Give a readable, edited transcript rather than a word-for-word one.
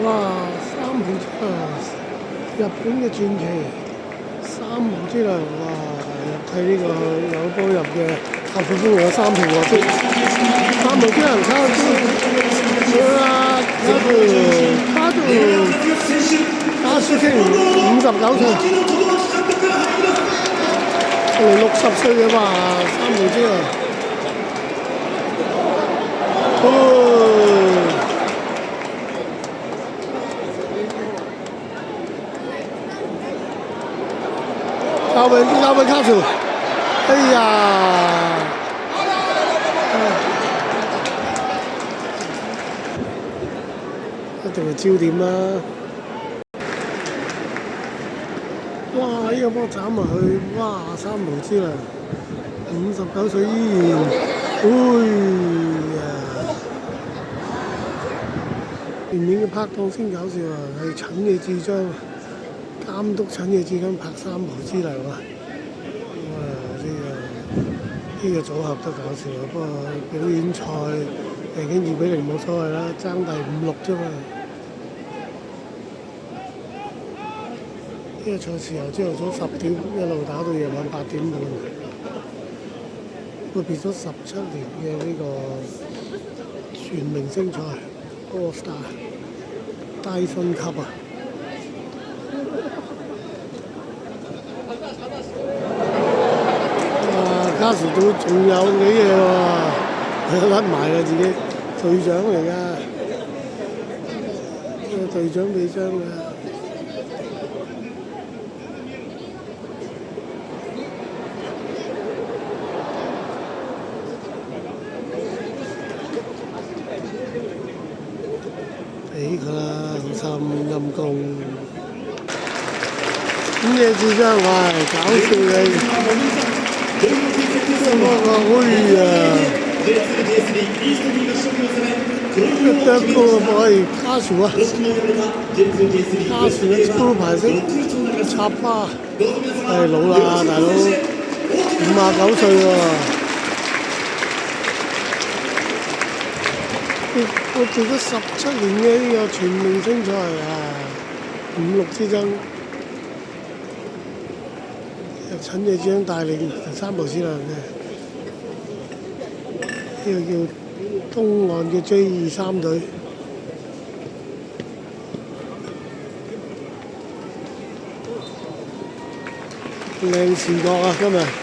哇！三浦之良，日本嘅傳奇，三浦之良，哇！睇呢個有波入嘅下副攻有3平獲勝，三浦之良卡斯汀59歲，我哋60歲嘅嘛，三浦之良。交俾卡圖，哎呀！一定係焦點啦！哇！呢個波斬埋去，哇！三浦之良59歲依然，哎呀！前面嘅拍檔先搞笑啊，係陳野智章。監督陳野智章拍三浦之良啊！哇！呢個組合都搞笑啊，不過表演賽贏緊2-0冇所謂啦，爭第5-6啫嘛。呢個賽事由朝頭早10點一路打到夜晚8點半，會變咗17年嘅呢個全明星賽 All Star 低分級啊！加時都仲有幾嘢喎，甩埋啦自己，隊長嚟㗎，呢個隊長臂章㗎。俾佢啦，好心陰公。咁嘅智章，唉，搞笑你。哎呀！一啄高可以卡樹啊！卡樹嘅招牌式插花，係老啦大佬，59歲喎。我做咗17年嘅呢個全明星賽啊，5-6之爭。陳野智章帶領三浦之良嘅，呢個叫東岸嘅 J23隊。靚視覺啊！今日。